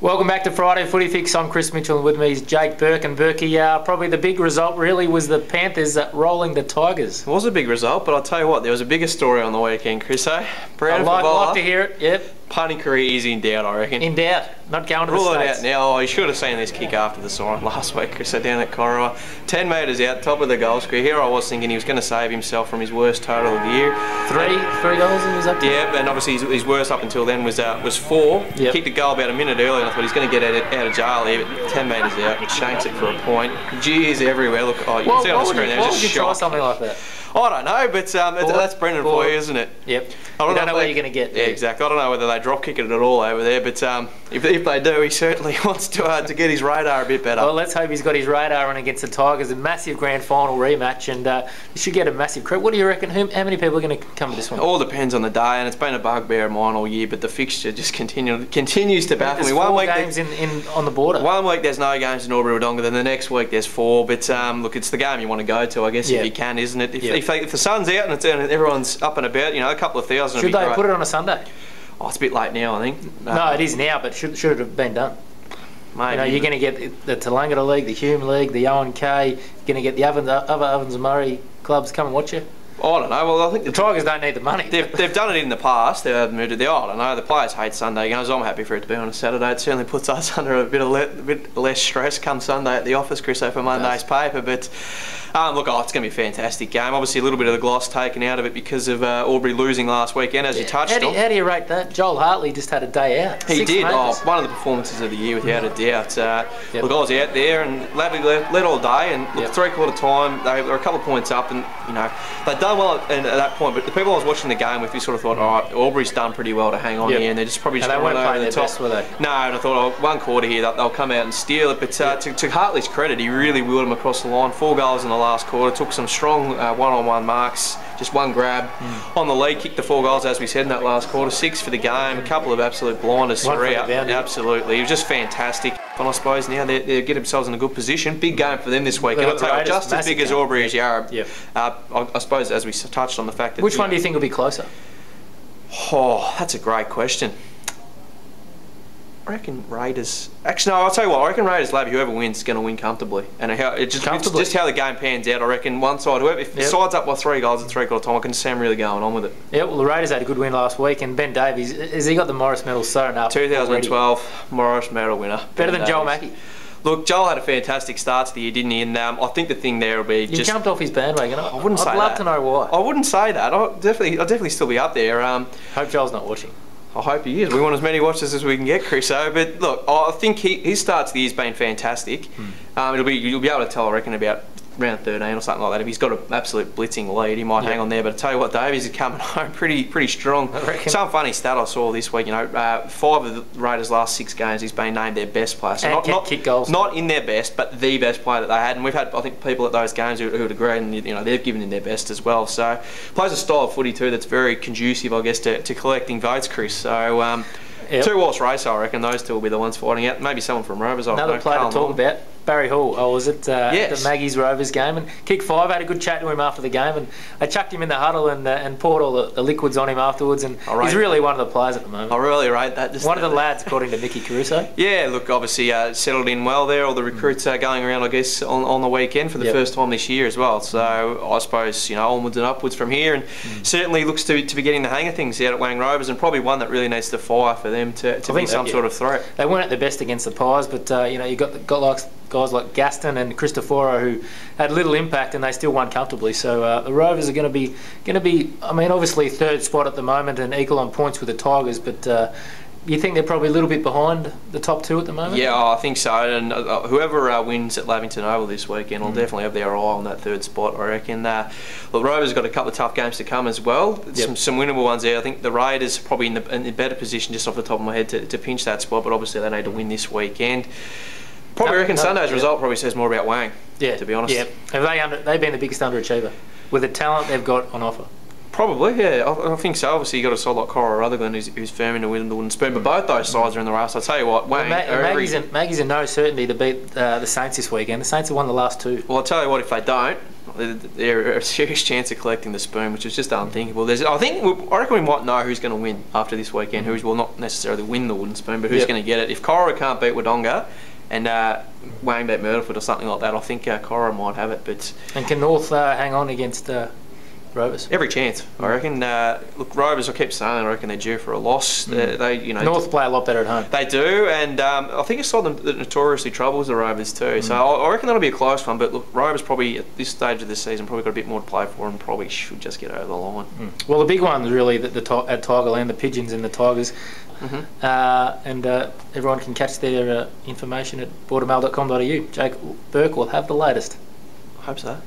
Welcome back to Friday Footy Fix. I'm Chris Mitchell and with me is Jake Burke. And Burkey, probably the big result really was the Panthers rolling the Tigers. It was a big result, but I'll tell you what, there was a bigger story on the weekend, Chris, eh? I'd like to hear it, yep. Punting career is in doubt, I reckon. In doubt, not going to the Rule States. it out now. Oh, you should have seen this kick after the siren last week, Chris, down at Corowa. 10 metres out, top of the goal square. Here I was thinking he was going to save himself from his worst total of the year. Three goals he was up to? Yeah, and obviously his worst up until then was 4. Yep. He kicked a goal about a minute earlier and I thought he's going to get out of jail here, but 10 metres out, shanks it for a point. Jeers everywhere. Look, oh, you can see on the screen there, why just would you try shocked. something like that? I don't know, but that's Brendan for you, isn't it? Yep. I don't know where you're going to get. Yeah, exactly. I don't know whether they drop kick it at all over there, but if they do, he certainly wants to get his radar a bit better. Well, let's hope he's got his radar on against the Tigers. A massive grand final rematch, and you should get a massive credit. What do you reckon? How many people are going to come to this one? All depends on the day, and it's been a bugbear of mine all year, but the fixture just continues to baffle me. There's 4 games on the border. One week there's no games in Albury Wodonga, then the next week there's 4. But look, it's the game you want to go to, I guess, if you can, isn't it? If the sun's out and everyone's up and about, a couple of thousand. Should they put it on a Sunday? Oh, it's a bit late now, I think. No, it is now, but should it have been done? Maybe. You're going to get the Tallangatta League, the Hume League, the ONK. You're going to get the other Ovens and Murray clubs come and watch you. I don't know. Well, I think the Tigers don't need the money. They've done it in the past. They've moved it there. I don't know. The players hate Sunday games. I'm happy for it to be on a Saturday. It certainly puts us under a bit less stress come Sunday at the office, Chris, for Monday's paper. But look, it's going to be a fantastic game. Obviously, a little bit of the gloss taken out of it because of Albury losing last weekend, as you touched on. How do you rate that? Joel Hartley just had a day out. He did. One of the performances of the year, without a doubt. Look, I was out there and led all day, and look, 3/4 time they were a couple of points up, and they'd done well at that point. But the people I was watching the game with, we sort of thought, all right, Albury's done pretty well to hang on here, and they're just probably just they weren't over playing the their top. best, were they? No, and I thought, one quarter here they'll come out and steal it. But to Hartley's credit, he really wheeled them across the line. 4 goals in the last quarter. Took some strong one-on-one marks. Just one grab on the lead, kicked the 4 goals as we said in that last quarter. 6 for the game. A couple of absolute blinders throughout. Absolutely, he was just fantastic. And I suppose now they get themselves in a good position. Big game for them this weekend. I'll tell you, just as big as Albury as Yarra. I suppose, as we touched on the fact that. Which one do you think will be closer? Oh, that's a great question. I reckon Raiders. Actually, no. I'll tell you what. I reckon Raiders, Labby, whoever wins, is going to win comfortably. And it's just how the game pans out. I reckon one side, if the side's up by 3 goals at 3/4 time, I can see them really going on with it. Yeah. Well, the Raiders had a good win last week, and Ben Davies, has he got the Morris Medal sewn up? 2012 Morris Medal winner. Better than Joel Mackey. Look, Joel had a fantastic start to the year, didn't he? And I think the thing there will be you jumped off his bandwagon. I wouldn't say that. I'd love to know why. I wouldn't say that. I'll definitely still be up there. Hope Joel's not watching. I hope he is. We want as many watches as we can get, Chris. But look, I think his start to the year's been fantastic. You'll be able to tell, I reckon, about round 13 or something like that. If he's got an absolute blitzing lead, he might hang on there. But I tell you what, Davies is coming home pretty strong. Some funny stat I saw this week. 5 of the Raiders' last 6 games, he's been named their best player. So not kick goals. Not in their best, but the best player that they had. And we've had, I think, people at those games who would agree, and they've given him their best as well. So plays a style of footy too that's very conducive, I guess, to collecting votes, Chris. So 2 horse race, I reckon. Those 2 will be the ones fighting out. Maybe someone from Rovers. Another player to talk about. Barry Hall, was it yes. the Maggie's Rovers game? And kick 5, had a good chat to him after the game, and they chucked him in the huddle and poured all the liquids on him afterwards, and he's really one of the players at the moment. I really rate that. One of the lads, according to Mickey Caruso. Yeah, look, obviously settled in well there. All the recruits are going around, I guess, on the weekend for the first time this year as well. So I suppose, onwards and upwards from here, and certainly looks to be getting the hang of things out at Wang Rovers, and probably one that really needs to fire for them to be some sort of threat. They weren't at their best against the Pies, but you got guys like Gaston and Cristoforo who had little impact, and they still won comfortably. So the Rovers are going to be. I mean, obviously 3rd spot at the moment and equal on points with the Tigers, but you think they're probably a little bit behind the top 2 at the moment? Yeah, I think so. And whoever wins at Lavington Oval this weekend will definitely have their eye on that 3rd spot, I reckon. The Rovers have got a couple of tough games to come as well. Some winnable ones there. I think the Raiders are probably in a better position, just off the top of my head, to pinch that spot, but obviously they need to win this weekend. Probably reckon Sunday's result probably says more about Wang, to be honest. Yeah, have they've been the biggest underachiever with the talent they've got on offer? Probably, yeah. I think so. Obviously, you've got a side like Cora Rutherglen who's firm in the wooden spoon, but both those sides are in the race. I'll tell you what, Wang... Maggie's in no certainty to beat the Saints this weekend. The Saints have won the last 2. Well, I'll tell you what, if they don't, they're a serious chance of collecting the spoon, which is just unthinkable. I reckon we might know who's going to win after this weekend. Who will not necessarily win the wooden spoon, but who's going to get it. If Cora can't beat Wodonga and Wayne beat Myrtleford or something like that, I think Cora might have it. And can North hang on against Rovers? Every chance, I reckon. Look, Rovers, I keep saying, I reckon they're due for a loss. North play a lot better at home. They do, and I think it's something that notoriously troubles the Rovers too. So I reckon that'll be a close one. But look, Rovers probably at this stage of the season probably got a bit more to play for, and probably should just get over the line. Well, the big one's really at Tigerland, the Pigeons and the Tigers. And everyone can catch their information at bordermail.com.au. Jake Burke will have the latest. I hope so.